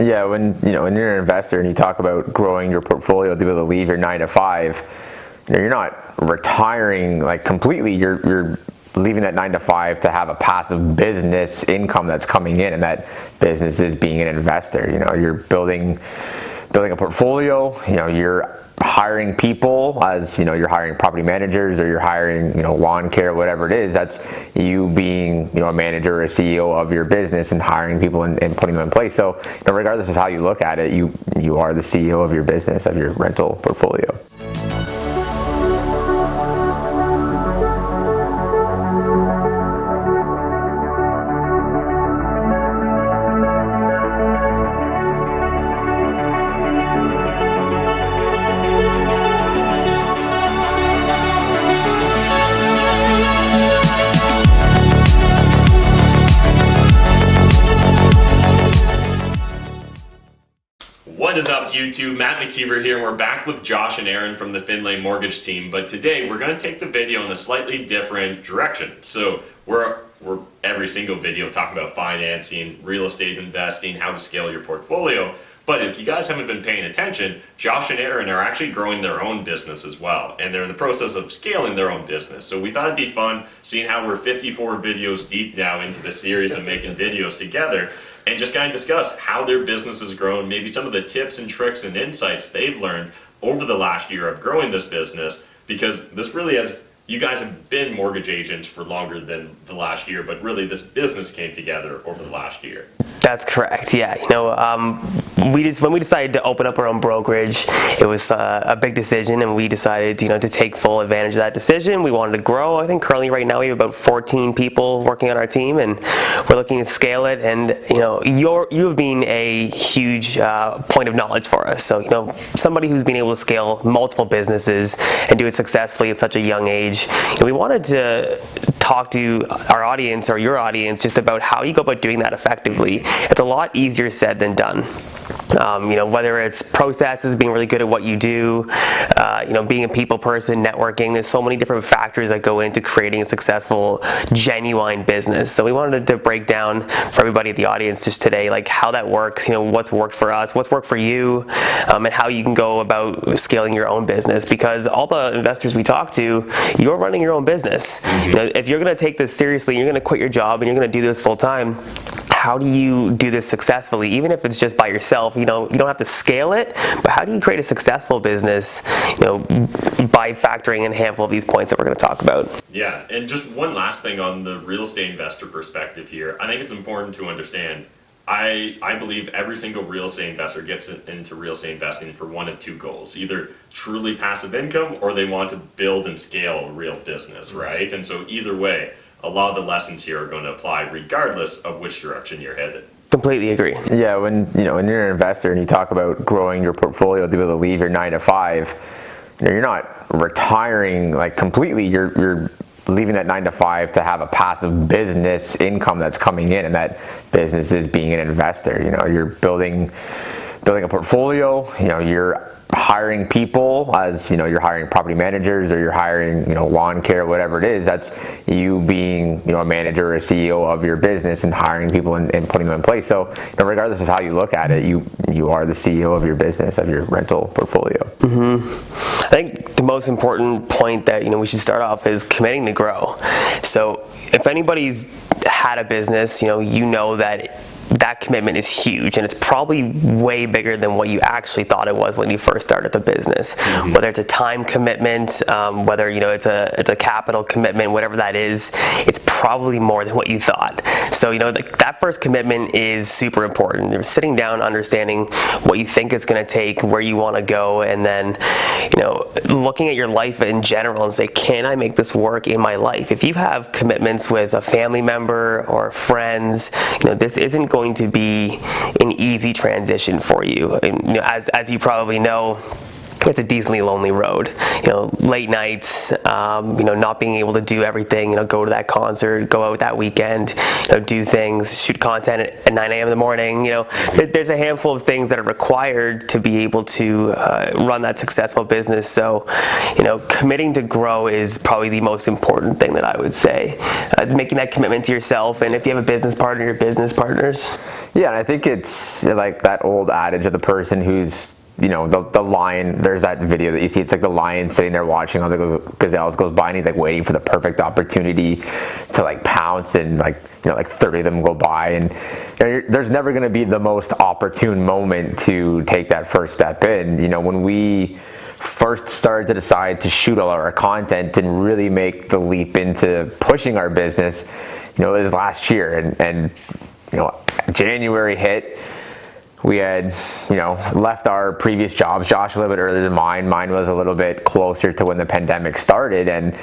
Yeah, when you're an investor and you talk about growing your portfolio to be able to leave your 9 to 5, you're not retiring like completely. You're leaving that 9 to 5 to have a passive business income that's coming in, and that business is being an investor. You're building a portfolio. You're hiring people, as you're hiring property managers, or you're hiring lawn care, whatever it is. That's you being a manager or a CEO of your business and hiring people and putting them in place. So regardless of how you look at it, you are the CEO of your business, of your rental portfolio. What is up, YouTube? Matt McKeever here, and we're back with Josh and Ehren from the Findlay Mortgage Team. But today we're going to take the video in a slightly different direction. So we're every single video talking about financing, real estate investing, how to scale your portfolio. But if you guys haven't been paying attention, Josh and Ehren are actually growing their own business as well, and they're in the process of scaling their own business. So we thought it'd be fun seeing how we're 54 videos deep now into the series and making videos together, and just kind of discuss how their business has grown, maybe some of the tips and tricks and insights they've learned over the last year of growing this business, because this really has, you guys have been mortgage agents for longer than the last year, but really this business came together over the last year. That's correct. Yeah, when we decided to open up our own brokerage, it was a big decision, and we decided, to take full advantage of that decision. We wanted to grow. I think currently, right now, we have about 14 people working on our team, and we're looking to scale it. And you have been a huge point of knowledge for us. So somebody who's been able to scale multiple businesses and do it successfully at such a young age. We wanted to talk to our audience, or your audience, just about how you go about doing that effectively. It's a lot easier said than done. Whether it's processes, being really good at what you do, being a people person, networking, there's so many different factors that go into creating a successful, genuine business. So we wanted to break down for everybody at the audience just today, like how that works, what's worked for us, what's worked for you, and how you can go about scaling your own business. Because all the investors we talk to, you're running your own business. If you're going to take this seriously, you're going to quit your job and you're going to do this full time. How do you do this successfully? Even if it's just by yourself, you don't have to scale it, but how do you create a successful business, by factoring in a handful of these points that we're going to talk about? Yeah, and just one last thing on the real estate investor perspective here. I think it's important to understand, I believe every single real estate investor gets into real estate investing for one of two goals: either truly passive income, or they want to build and scale a real business, right? And so either way, a lot of the lessons here are going to apply regardless of which direction you're headed. Completely agree. Yeah, when you're an investor and you talk about growing your portfolio to be able to leave your 9 to 5, you're not retiring like completely. You're leaving that 9 to 5 to have a passive business income that's coming in, and that business is being an investor. You're building a portfolio. You're hiring people, as you're hiring property managers, or you're hiring lawn care, whatever it is. That's you being a manager or a CEO of your business and hiring people and putting them in place. So regardless of how you look at it, you are the CEO of your business, of your rental portfolio. I think the most important point that we should start off is committing to grow. So if anybody's had a business, you know that commitment is huge, and it's probably way bigger than what you actually thought it was when you first started the business. Whether it's a time commitment, whether it's a capital commitment, whatever that is, it's probably more than what you thought. So that first commitment is super important. You're sitting down, understanding what you think it's going to take, where you want to go, and then looking at your life in general and say, can I make this work in my life? If you have commitments with a family member or friends, this isn't going to be an easy transition for you. And as you probably know, it's a decently lonely road. Late nights, not being able to do everything, go to that concert, go out that weekend, do things, shoot content at 9 a.m. in the morning. There's a handful of things that are required to be able to run that successful business. So, committing to grow is probably the most important thing that I would say. Making that commitment to yourself, and if you have a business partner, your business partners. Yeah, and I think it's like that old adage of the person who's, the lion. There's that video that you see. It's like the lion sitting there watching all the gazelles goes by, and he's like waiting for the perfect opportunity to like pounce, and like 30 of them go by, and there's never going to be the most opportune moment to take that first step in. When we first started to decide to shoot all our content and really make the leap into pushing our business, it was last year, and January hit. We had, left our previous jobs. Josh a little bit earlier than mine. Mine was a little bit closer to when the pandemic started, and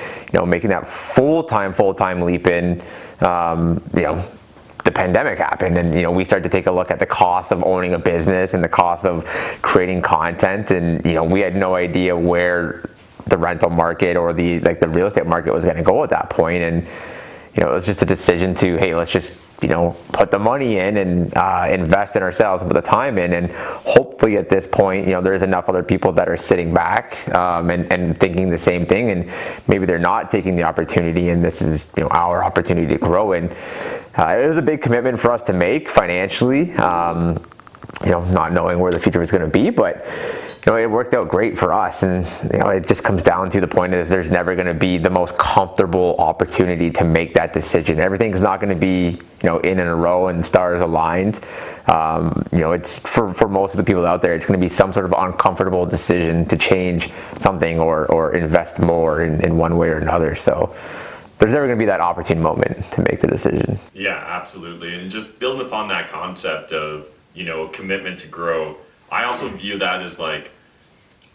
making that full-time leap in, the pandemic happened, and we started to take a look at the cost of owning a business and the cost of creating content, and we had no idea where the rental market or the real estate market was going to go at that point, and it was just a decision to, hey, let's just put the money in and invest in ourselves and put the time in, and hopefully at this point there's enough other people that are sitting back and thinking the same thing, and maybe they're not taking the opportunity, and this is our opportunity to grow. And it was a big commitment for us to make financially, not knowing where the future was going to be, but it worked out great for us. And it just comes down to the point is there's never going to be the most comfortable opportunity to make that decision. Everything's not going to be in a row and stars aligned. It's for most of the people out there, it's going to be some sort of uncomfortable decision to change something or invest more in one way or another. So there's never going to be that opportune moment to make the decision. Yeah, absolutely. And just building upon that concept of commitment to grow, I also view that as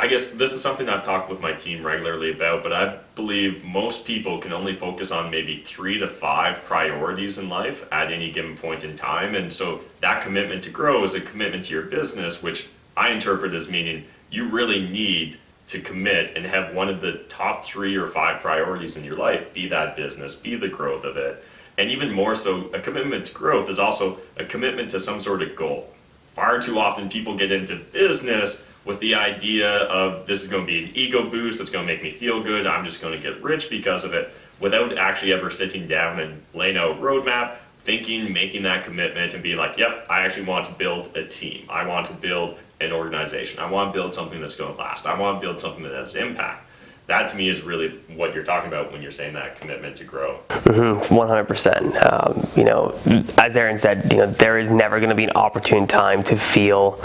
I guess this is something I've talked with my team regularly about, but I believe most people can only focus on maybe 3 to 5 priorities in life at any given point in time. And so that commitment to grow is a commitment to your business, which I interpret as meaning you really need to commit and have one of the top 3 or 5 priorities in your life be that business, be the growth of it. And even more so, a commitment to growth is also a commitment to some sort of goal. Far too often people get into business with the idea of this is going to be an ego boost, it's going to make me feel good, I'm just going to get rich because of it, without actually ever sitting down and laying out a roadmap, thinking, making that commitment, and being like, yep, I actually want to build a team. I want to build an organization. I want to build something that's going to last. I want to build something that has impact. That to me is really what you're talking about when you're saying that commitment to grow. 100%. As Ehren said, there is never going to be an opportune time to feel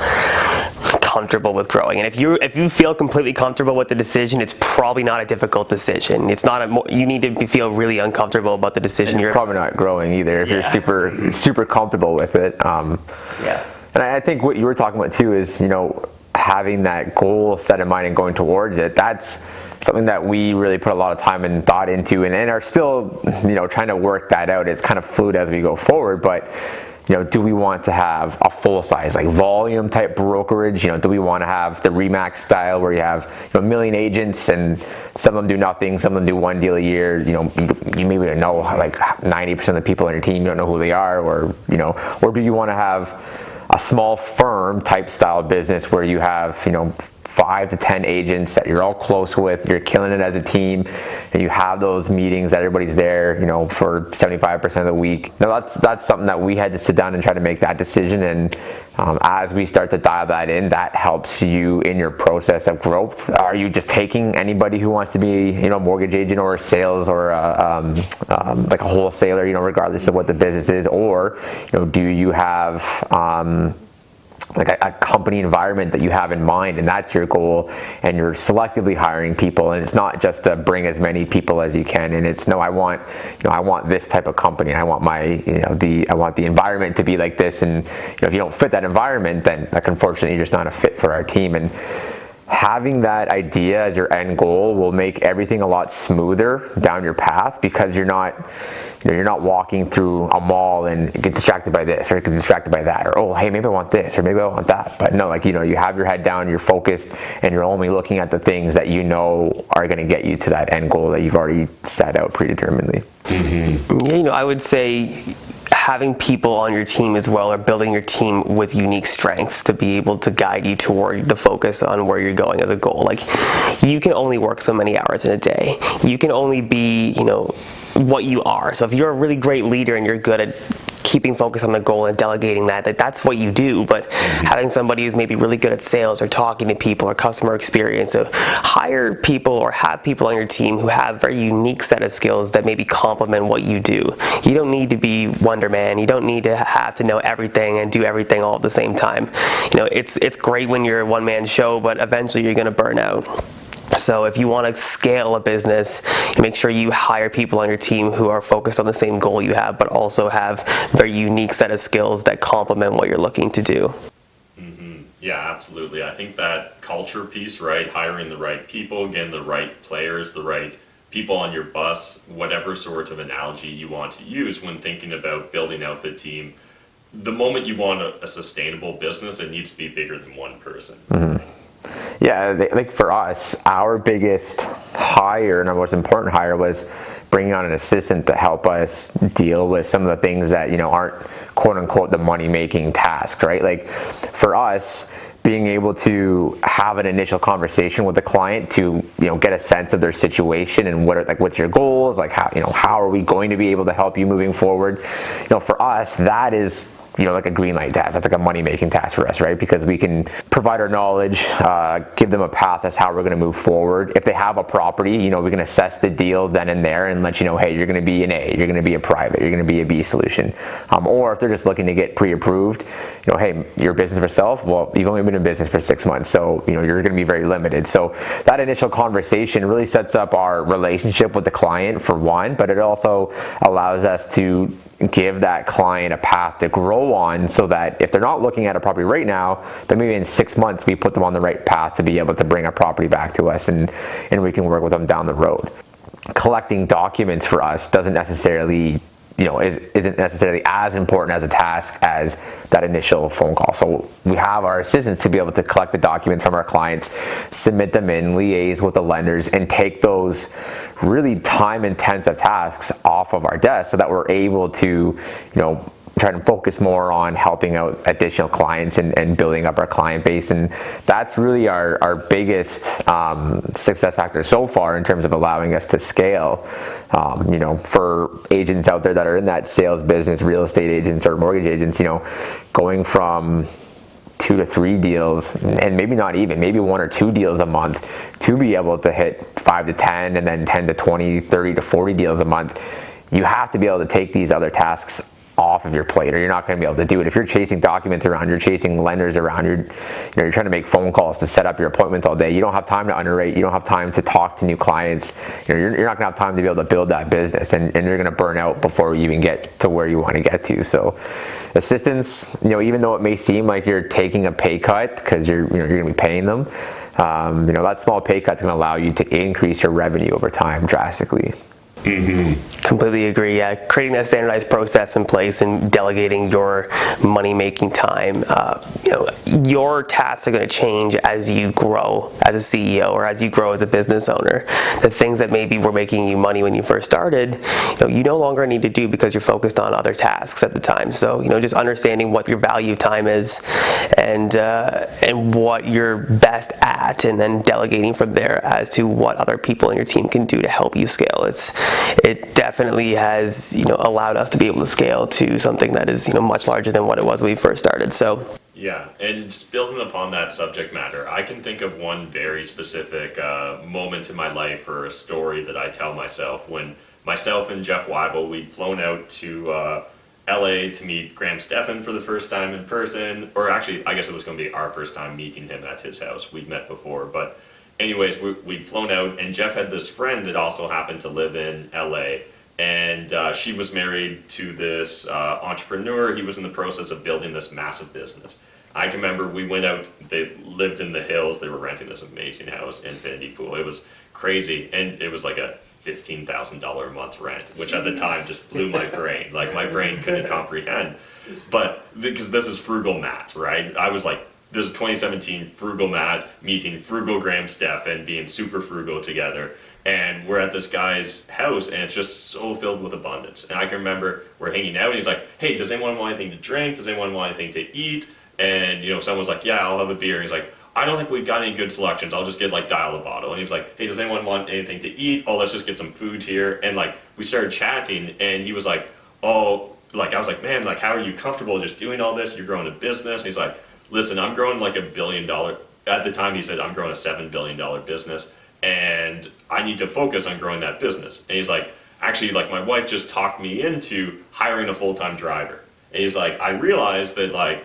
comfortable with growing. And if you feel completely comfortable with the decision, it's probably not a difficult decision. It's not you need to feel really uncomfortable about the decision. You're probably not growing either if you're super comfortable with it. Yeah. And I think what you were talking about too is having that goal set in mind and going towards it. That's something that we really put a lot of time and thought into, and are still trying to work that out. It's kind of fluid as we go forward, but do we want to have a full size volume type brokerage? Do we want to have the Remax style where you have a million agents and some of them do nothing, some of them do one deal a year? You maybe don't know 90% of the people on your team, you don't know who they are, or do you want to have a small firm type style business where you have 5 to 10 agents that you're all close with, you're killing it as a team, and you have those meetings that everybody's there, for 75% of the week. Now that's something that we had to sit down and try to make that decision, and as we start to dial that in, that helps you in your process of growth. Are you just taking anybody who wants to be, a mortgage agent or a sales or a wholesaler, regardless of what the business is, or do you have a company environment that you have in mind, and that's your goal, and you're selectively hiring people, and it's not just to bring as many people as you can, and it's I want this type of company, I want I want the environment to be like this, and if you don't fit that environment, then unfortunately you're just not a fit for our team. And having that idea as your end goal will make everything a lot smoother down your path, because you're not walking through a mall and get distracted by this or get distracted by that, or, oh, hey, maybe I want this or maybe I want that. But no, like, you have your head down, you're focused, and you're only looking at the things that are going to get you to that end goal that you've already set out predeterminedly. Yeah, I would say having people on your team as well, or building your team with unique strengths to be able to guide you toward the focus on where you're going as a goal. Like, you can only work so many hours in a day. You can only be, what you are. So if you're a really great leader and you're good at keeping focus on the goal and delegating that's what you do. But having somebody who's maybe really good at sales or talking to people or customer experience, so hire people or have people on your team who have a very unique set of skills that maybe complement what you do. You don't need to be Wonder Man. You don't need to have to know everything and do everything all at the same time. It's great when you're a one-man show, but eventually you're going to burn out. So if you want to scale a business, make sure you hire people on your team who are focused on the same goal you have, but also have a very unique set of skills that complement what you're looking to do. Yeah, absolutely. I think that culture piece, right? Hiring the right people, getting the right players, the right people on your bus, whatever sorts of analogy you want to use when thinking about building out the team. The moment you want a sustainable business, it needs to be bigger than one person. Yeah, like for us, our biggest hire and our most important hire was bringing on an assistant to help us deal with some of the things that, aren't quote unquote the money making tasks, right? Like for us, being able to have an initial conversation with the client to, get a sense of their situation and what's your goals, like how are we going to be able to help you moving forward? For us, that is like a green light task. That's like a money-making task for us, right? Because we can provide our knowledge, give them a path as how we're going to move forward. If they have a property, we can assess the deal then and there and let you know, hey, you're going to be an A, you're going to be a private, you're going to be a B solution. Or if they're just looking to get pre-approved, hey, your business for self, well, you've only been in business for 6 months, so you're going to be very limited. So that initial conversation really sets up our relationship with the client for one, but it also allows us to give that client a path to grow on, so that if they're not looking at a property right now, then maybe in 6 months we put them on the right path to be able to bring a property back to us, and we can work with them down the road. Collecting documents for us doesn't necessarily isn't necessarily as important as a task as that initial phone call. So we have our assistants to be able to collect the documents from our clients, submit them in, liaise with the lenders, and take those really time-intensive tasks off of our desk, so that we're able to, try to focus more on helping out additional clients and building up our client base. And that's really our biggest success factor so far in terms of allowing us to scale. For agents out there that are in that sales business, real estate agents or mortgage agents, going from 2 to 3 deals, and maybe not even, maybe 1 or 2 deals a month, to be able to hit 5 to 10 and then 10 to 20, 30 to 40 deals a month, you have to be able to take these other tasks off of your plate, or you're not going to be able to do it. If you're chasing documents around, you're chasing lenders around, you're trying to make phone calls to set up your appointments all day, you don't have time to underwrite, you don't have time to talk to new clients, you're not going to have time to be able to build that business, and you're going to burn out before you even get to where you want to get to. So assistants, even though it may seem like you're taking a pay cut because you're going to be paying them, that small pay cut is going to allow you to increase your revenue over time drastically. Completely agree. Yeah, creating that standardized process in place and delegating your money-making time. Your tasks are going to change as you grow as a CEO or as you grow as a business owner. The things that maybe were making you money when you first started, you no longer need to do because you're focused on other tasks at the time. So, just understanding what your value time is and what you're best at, and then delegating from there as to what other people in your team can do to help you scale. It definitely has allowed us to be able to scale to something that is much larger than what it was when we first started. So yeah, and just building upon that subject matter, I can think of one very specific moment in my life, or a story that I tell myself, when myself and Jeff Weibel, we'd flown out to LA to meet Stephan for the first time in person, or actually I guess it was going to be our first time meeting him at his house. We'd met before, but anyways, we'd flown out, and Jeff had this friend that also happened to live in LA, and she was married to this entrepreneur. He was in the process of building this massive business. I can remember we went out, they lived in the hills, they were renting this amazing house, infinity pool. It was crazy, and it was like a $15,000 a month rent, which at the time just blew my brain. Like my brain couldn't comprehend. But because this is frugal Matt, right? I was like, this is 2017 frugal Matt meeting frugal Graham Stephan, being super frugal together. And we're at this guy's house, and it's just so filled with abundance. And I can remember we're hanging out, and he's like, hey, does anyone want anything to drink? Does anyone want anything to eat? And, you know, someone's like, yeah, I'll have a beer. And he's like, I don't think we've got any good selections. I'll just get like Dial a Bottle. And he was like, hey, does anyone want anything to eat? Oh, let's just get some food here. And like, we started chatting, and he was like, oh, like, I was like, man, like, how are you comfortable just doing all this? You're growing a business. And he's like, listen, I'm growing like $1 billion. At the time, he said, I'm growing a $7 billion business, and I need to focus on growing that business. And he's like, actually, like, my wife just talked me into hiring a full-time driver. And he's like, I realized that, like,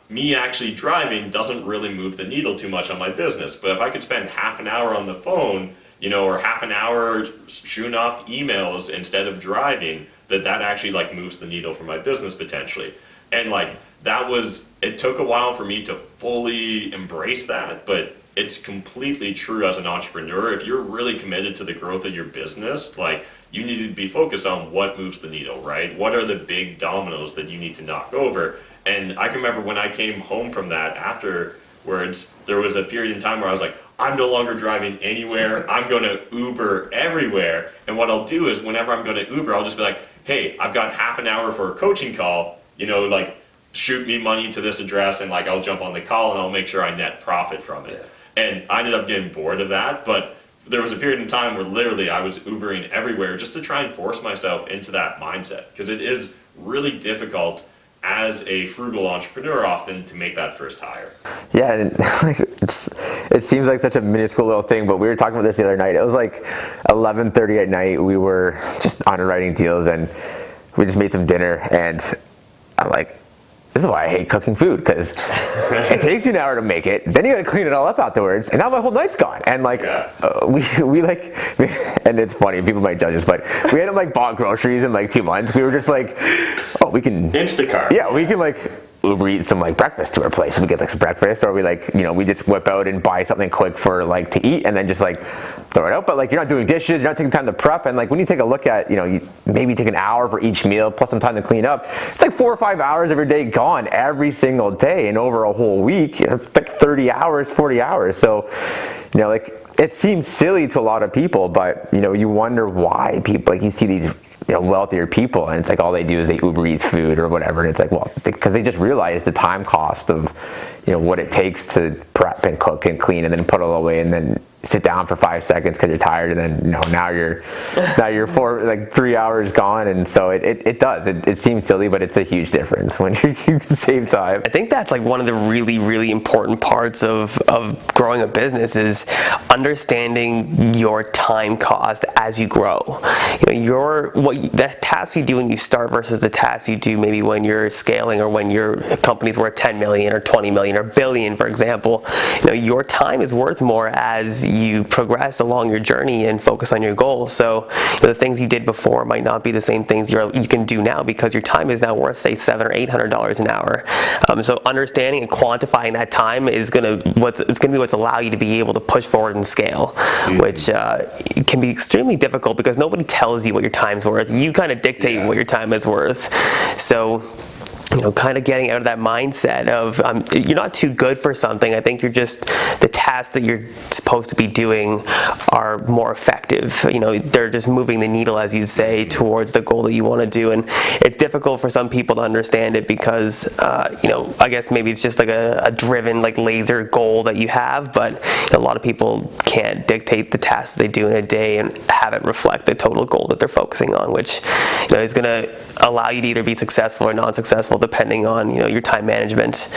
me actually driving doesn't really move the needle too much on my business. But if I could spend half an hour on the phone, you know, or half an hour shooting off emails instead of driving, that actually like moves the needle for my business potentially. And like, it took a while for me to fully embrace that, but it's completely true as an entrepreneur. If you're really committed to the growth of your business, like, you need to be focused on what moves the needle, right? What are the big dominoes that you need to knock over? And I can remember when I came home from that afterwards, there was a period in time where I was like, I'm no longer driving anywhere. I'm going to Uber everywhere. And what I'll do is whenever I'm going to Uber, I'll just be like, hey, I've got half an hour for a coaching call, you know, like, shoot me money to this address, and like, I'll jump on the call and I'll make sure I net profit from it. Yeah. And I ended up getting bored of that, but there was a period in time where literally I was Ubering everywhere just to try and force myself into that mindset, because it is really difficult as a frugal entrepreneur often to make that first hire. Yeah, and like, it seems like such a minuscule little thing, but we were talking about this the other night. It was like 11:30 at night. We were just underwriting deals, and we just made some dinner, and I'm like, this is why I hate cooking food, because it takes you an hour to make it, then you gotta clean it all up afterwards, and now my whole night's gone. And like, we like, and it's funny, people might judge us, but we hadn't like bought groceries in like 2 months. We were just like, oh, we can Instacart. Yeah, we can like Uber eat some like breakfast to our place. We get like some breakfast, or we like, you know, we just whip out and buy something quick for like to eat, and then just like throw it out. But like, you're not doing dishes, you're not taking time to prep, and like when you take a look at, you know, you maybe take an hour for each meal plus some time to clean up. It's like 4 or 5 hours of your day gone every single day, and over a whole week, it's like 30 hours, 40 hours. So, you know, like, it seems silly to a lot of people, but you know, you wonder why people, like, you see these, you know, wealthier people, and it's like all they do is they Uber Eats food or whatever, and it's like, well, because they just realize the time cost of, you know, what it takes to prep and cook and clean and then put it all away and then sit down for 5 seconds because you're tired, and then, you know, now you're 3 hours gone. And so it seems silly, but it's a huge difference when you can save time. I think that's like one of the really, really important parts of growing a business is understanding your time cost as you grow. You know, the tasks you do when you start versus the tasks you do maybe when you're scaling, or when your company's worth 10 million or 20 million or billion, for example. You know, your time is worth more as you progress along your journey and focus on your goals. So, you know, the things you did before might not be the same things you can do now, because your time is now worth, say, $700 or $800 an hour. So understanding and quantifying that time is gonna be what's allow you to be able to push forward and scale, which can be extremely difficult because nobody tells you what your time's worth. You kind of dictate what your time is worth. So, you know, kind of getting out of that mindset of you're not too good for something. I think you're just, the tasks that you're supposed to be doing are more effective. You know, they're just moving the needle, as you'd say, towards the goal that you want to do. And it's difficult for some people to understand it because, you know, I guess maybe it's just like a driven, like, laser goal that you have, but a lot of people can't dictate the tasks they do in a day and have it reflect the total goal that they're focusing on, which, you know, is going to allow you to either be successful or non-successful depending on, you know, your time management.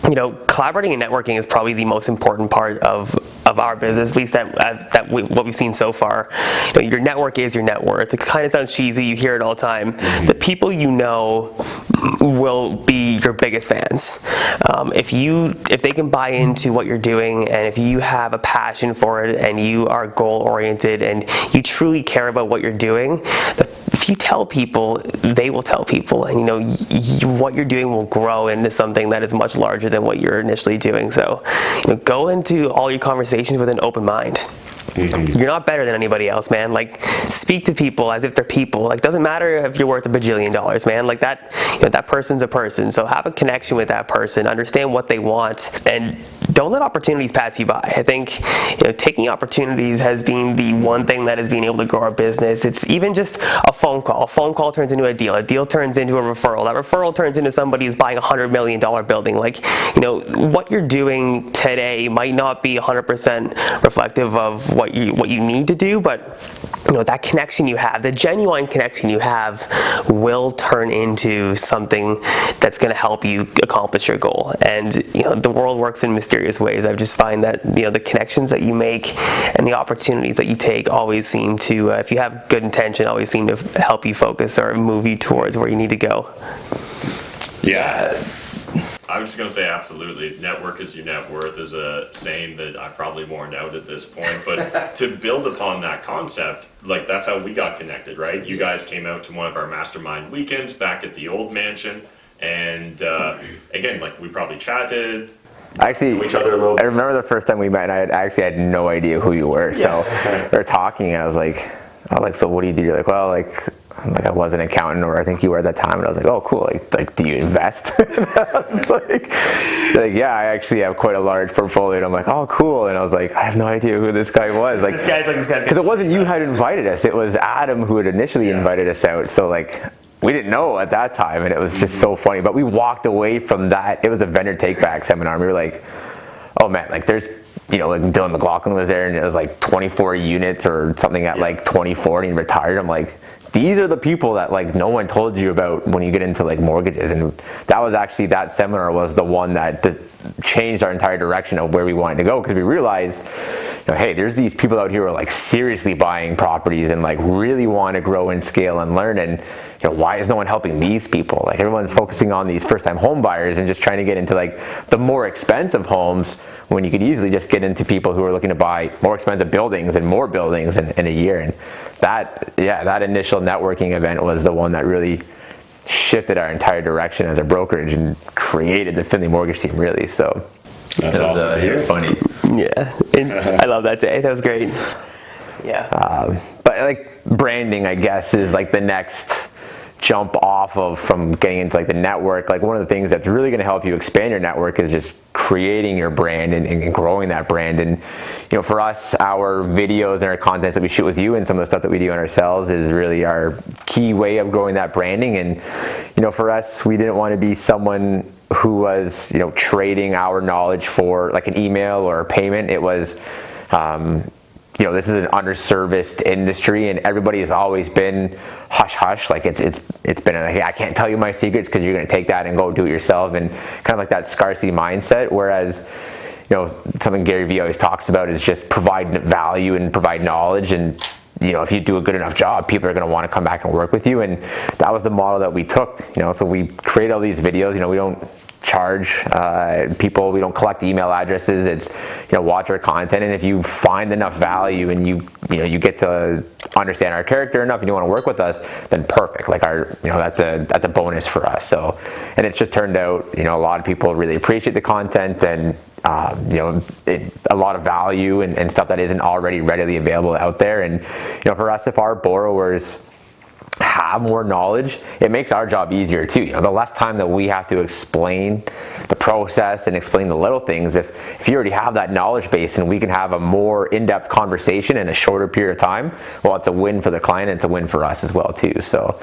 You know, collaborating and networking is probably the most important part of our business, at least what we've seen so far. You know, your network is your net worth. It kind of sounds cheesy, you hear it all the time. The people you know will be your biggest fans. If they can buy into what you're doing, and if you have a passion for it, and you are goal oriented, and you truly care about what you're doing, if you tell people, they will tell people, and what you're doing will grow into something that is much larger than what you're initially doing. So go into all your conversations with an open mind. You're not better than anybody else, man. Like, speak to people as if they're people. Like, doesn't matter if you're worth $1 bajillion, man. Like that, that person's a person. So have a connection with that person, understand what they want, and don't let opportunities pass you by. I think, taking opportunities has been the one thing that has been able to grow our business. It's even just a phone call. A phone call turns into a deal turns into a referral. That referral turns into somebody who's buying a $100 million building. Like, what you're doing today might not be 100% reflective of what you need to do, but that connection you have, the genuine connection you have, will turn into something that's going to help you accomplish your goal. And the world works in mysterious ways. I just find that the connections that you make and the opportunities that you take always seem to, if you have good intention, always seem to help you focus or move you towards where you need to go. Yeah. I was just going to say absolutely. Network is your net worth is a saying that I probably worn out at this point. But to build upon that concept, like, that's how we got connected, right? You guys came out to one of our mastermind weekends back at the old mansion. And again, like, we probably chatted. Actually, each other a little bit. I remember the first time we met, and I actually had no idea who you were. So we were talking, and I was like, so what do you do? You're like, well, I was an accountant, or I think you were at that time, and I was like, oh, cool. Like, do you invest? I was like, yeah, I actually have quite a large portfolio. And I'm like, oh, cool. And I was like, I have no idea who this guy was. Like, this guy's because it wasn't you who had invited us. It was Adam who had initially invited us out. So we didn't know at that time, and it was just so funny. But we walked away from that. It was a vendor take-back seminar, and we were like, oh man, there's, like Dylan McLaughlin was there, and it was 24 units or something at 2040 and retired. I'm like, these are the people that no one told you about when you get into mortgages. And that was actually, that seminar was the one that changed our entire direction of where we wanted to go, because we realized, hey, there's these people out here who are seriously buying properties and really want to grow and scale and learn. And why is no one helping these people? Everyone's focusing on these first-time home buyers and just trying to get into the more expensive homes, when you could easily just get into people who are looking to buy more expensive buildings and more buildings in a year. And that initial networking event was the one that really shifted our entire direction as a brokerage and created the Findlay Mortgage Team, really. So that's awesome to hear. It's funny. Yeah, and I love that day. That was great. Yeah. But branding, I guess, is the next jump off of from getting into the network. One of the things that's really going to help you expand your network is just creating your brand and growing that brand. And for us, our videos and our content that we shoot with you and some of the stuff that we do on ourselves is really our key way of growing that branding. And for us, we didn't want to be someone who was trading our knowledge for an email or a payment. It was this is an underserviced industry, and everybody has always been hush hush. It's been hey, I can't tell you my secrets because you're going to take that and go do it yourself, and kind of that scarcity mindset. Whereas something Gary Vee always talks about is just provide value and provide knowledge, and if you do a good enough job, people are going to want to come back and work with you. And that was the model that we took. So we create all these videos. We don't charge people, we don't collect email addresses. It's watch our content, and if you find enough value and you get to understand our character enough and you want to work with us, then perfect. That's a bonus for us. So, and it's just turned out a lot of people really appreciate the content, and a lot of value and stuff that isn't already readily available out there. And for us, if our borrowers have more knowledge, it makes our job easier too. The less time that we have to explain the process and explain the little things, if you already have that knowledge base and we can have a more in-depth conversation in a shorter period of time, well, it's a win for the client and it's a win for us as well too. So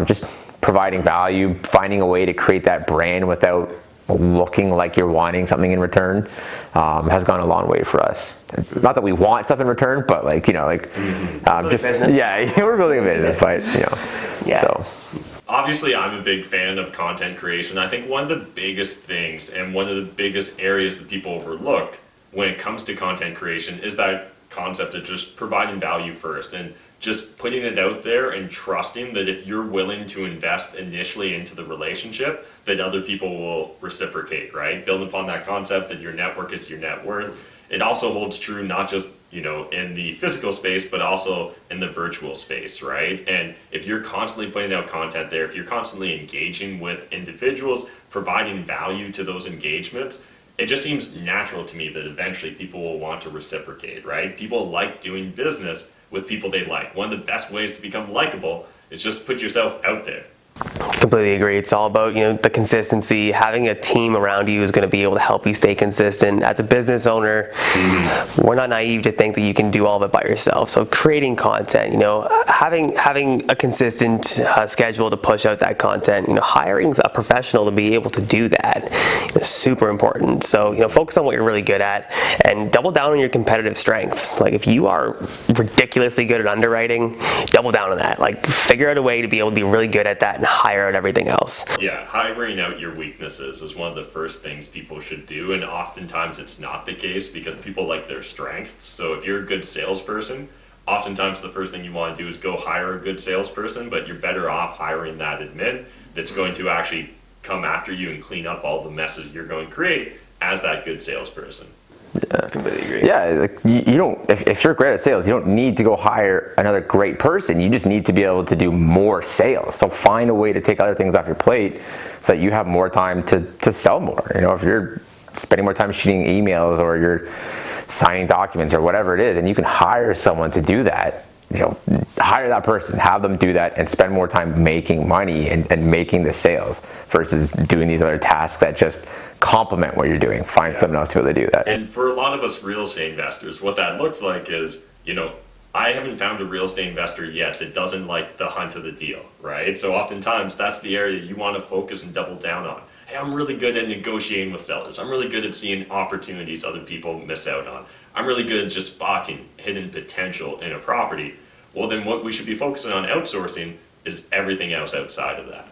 just providing value, finding a way to create that brand without looking like you're wanting something in return has gone a long way for us. Not that we want stuff in return, but just we're building a business, but So obviously, I'm a big fan of content creation. I think one of the biggest things and one of the biggest areas that people overlook when it comes to content creation is that concept of just providing value first and just putting it out there and trusting that if you're willing to invest initially into the relationship, that other people will reciprocate, right? Build upon that concept that your network is your net worth. It also holds true not just in the physical space, but also in the virtual space, right? And if you're constantly putting out content there, if you're constantly engaging with individuals, providing value to those engagements, it just seems natural to me that eventually people will want to reciprocate, right? People like doing business with people they like. One of the best ways to become likable is just put yourself out there. Completely agree. It's all about, the consistency. Having a team around you is going to be able to help you stay consistent. As a business owner, we're not naive to think that you can do all of it by yourself. So creating content, having a consistent schedule to push out that content, hiring a professional to be able to do that is super important. So, focus on what you're really good at and double down on your competitive strengths. Like if you are ridiculously good at underwriting, double down on that. Like figure out a way to be able to be really good at that and hire out everything else. Yeah, hiring out your weaknesses is one of the first things people should do, and oftentimes it's not the case because people like their strengths. So if you're a good salesperson, oftentimes the first thing you want to do is go hire a good salesperson, but you're better off hiring that admin that's going to actually come after you and clean up all the messes you're going to create as that good salesperson. Yeah, completely agree. Yeah, like you don't. If you're great at sales, you don't need to go hire another great person. You just need to be able to do more sales. So find a way to take other things off your plate, so that you have more time to sell more. If you're spending more time shooting emails or you're signing documents or whatever it is, and you can hire someone to do that. Hire that person, have them do that, and spend more time making money and making the sales versus doing these other tasks that just complement what you're doing. Find someone else to be able to do that. And for a lot of us real estate investors, what that looks like is, I haven't found a real estate investor yet that doesn't like the hunt of the deal, right? So oftentimes that's the area you want to focus and double down on. Hey, I'm really good at negotiating with sellers. I'm really good at seeing opportunities other people miss out on. I'm really good at just spotting hidden potential in a property. Well, then what we should be focusing on outsourcing is everything else outside of that.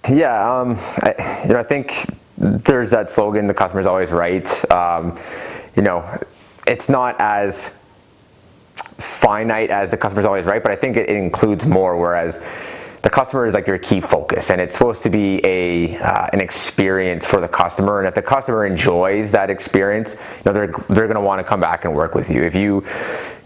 Yeah, I think there's that slogan, the customer's always right. It's not as finite as the customer's always right, but I think it includes more, whereas the customer is like your key focus, and it's supposed to be an experience for the customer. And if the customer enjoys that experience, they're going to want to come back and work with you. If you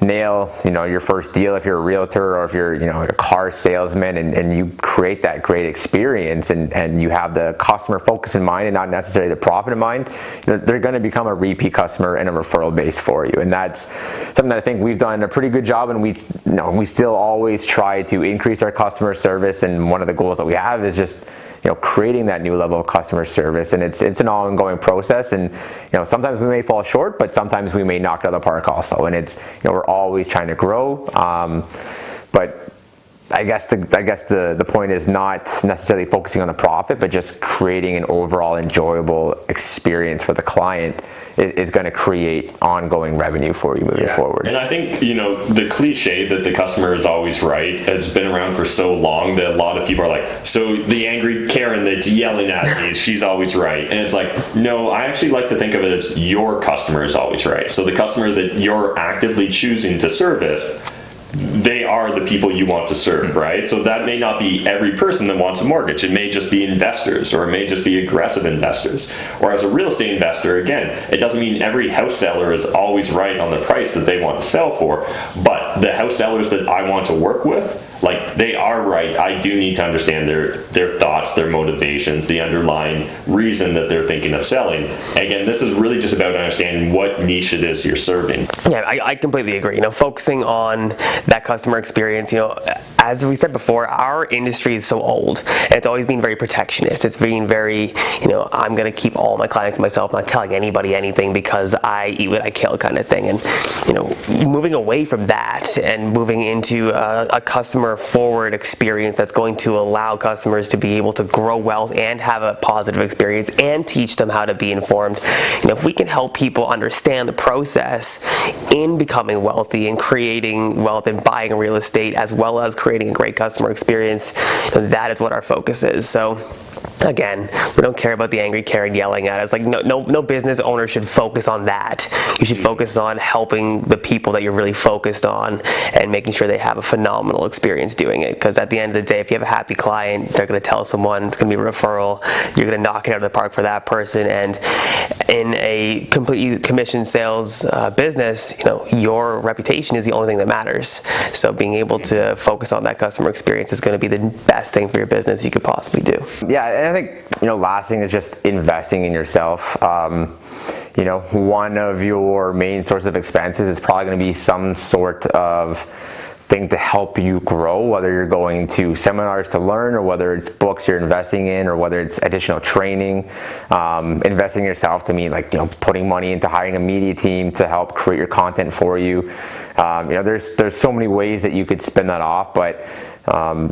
nail, your first deal, if you're a realtor or if you're, a car salesman, and you create that great experience and you have the customer focus in mind and not necessarily the profit in mind, they're going to become a repeat customer and a referral base for you. And that's something that I think we've done a pretty good job, and we still always try to increase our customer service. And one of the goals that we have is just creating that new level of customer service, and it's an ongoing process. And sometimes we may fall short, but sometimes we may knock it out of the park also. And it's we're always trying to grow, but I guess the point is not necessarily focusing on the profit, but just creating an overall enjoyable experience for the client is going to create ongoing revenue for you moving forward. And I think, the cliche that the customer is always right has been around for so long that a lot of people are like, so the angry Karen that's yelling at me, she's always right. And it's like, no, I actually like to think of it as your customer is always right. So the customer that you're actively choosing to service, they are the people you want to serve, right? So that may not be every person that wants a mortgage. It may just be investors, or it may just be aggressive investors. Or as a real estate investor, again, it doesn't mean every house seller is always right on the price that they want to sell for, but the house sellers that I want to work with, like, they are right. I do need to understand their thoughts, their motivations, the underlying reason that they're thinking of selling. Again, this is really just about understanding what niche it is you're serving. Yeah, I completely agree. Focusing on that customer experience, as we said before, our industry is so old, and it's always been very protectionist. It's being very, I'm going to keep all my clients to myself, not telling anybody anything because I eat what I kill kind of thing. And, moving away from that and moving into a customer forward experience that's going to allow customers to be able to grow wealth and have a positive experience and teach them how to be informed. If we can help people understand the process in becoming wealthy and creating wealth and buying real estate, as well as creating a great customer experience, that is what our focus is. So again, we don't care about the angry Karen yelling at us. Like, no business owner should focus on that. You should focus on helping the people that you're really focused on and making sure they have a phenomenal experience doing it. Because at the end of the day, if you have a happy client, they're going to tell someone, it's going to be a referral, you're going to knock it out of the park for that person. And in a completely commission sales business, your reputation is the only thing that matters. So being able to focus on that customer experience is going to be the best thing for your business you could possibly do. Yeah, and I think, last thing is just investing in yourself. One of your main sources of expenses is probably going to be some sort of thing to help you grow, whether you're going to seminars to learn, or whether it's books you're investing in, or whether it's additional training. Investing in yourself can mean putting money into hiring a media team to help create your content for you. There's so many ways that you could spin that off, but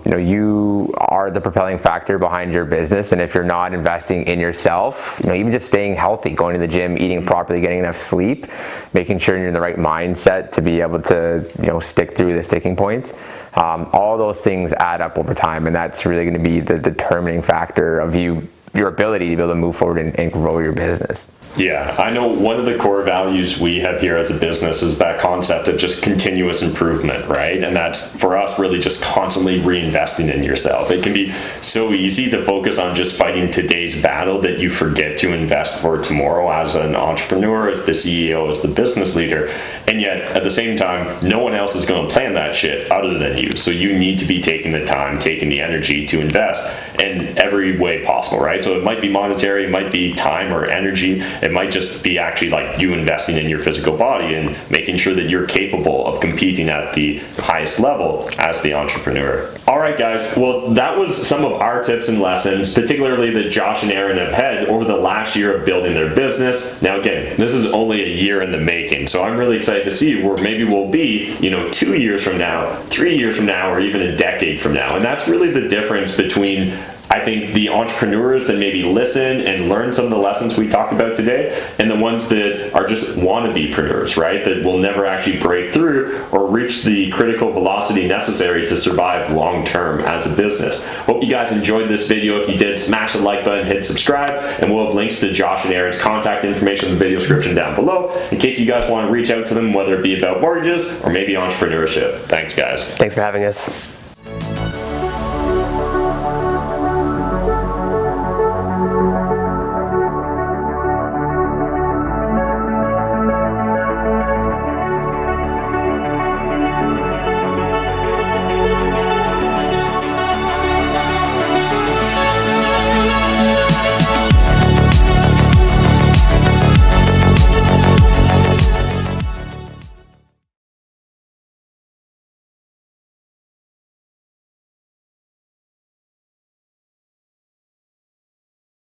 you are the propelling factor behind your business, and if you're not investing in yourself, even just staying healthy, going to the gym, eating properly, getting enough sleep, making sure you're in the right mindset to be able to stick through the sticking points, all those things add up over time, and that's really going to be the determining factor of your ability to be able to move forward and grow your business. Yeah, I know one of the core values we have here as a business is that concept of just continuous improvement, right? And that's, for us, really just constantly reinvesting in yourself. It can be so easy to focus on just fighting today's battle that you forget to invest for tomorrow as an entrepreneur, as the CEO, as the business leader. And yet, at the same time, no one else is going to plan that shit other than you. So you need to be taking the time, taking the energy to invest in every way possible, right? So it might be monetary, it might be time or energy. It might just be actually you investing in your physical body and making sure that you're capable of competing at the highest level as the entrepreneur. All right, guys. Well, that was some of our tips and lessons, particularly that Josh and Ehren have had over the last year of building their business. Now, again, this is only a year in the making, so I'm really excited to see where maybe we'll be, 2 years from now, 3 years from now, or even a decade from now. And that's really the difference between, I think, the entrepreneurs that maybe listen and learn some of the lessons we talked about today, and the ones that are just wannabe-preneurs, right? That will never actually break through or reach the critical velocity necessary to survive long-term as a business. Hope you guys enjoyed this video. If you did, smash the like button, hit subscribe, and we'll have links to Josh and Ehren's contact information in the video description down below in case you guys want to reach out to them, whether it be about mortgages or maybe entrepreneurship. Thanks, guys. Thanks for having us.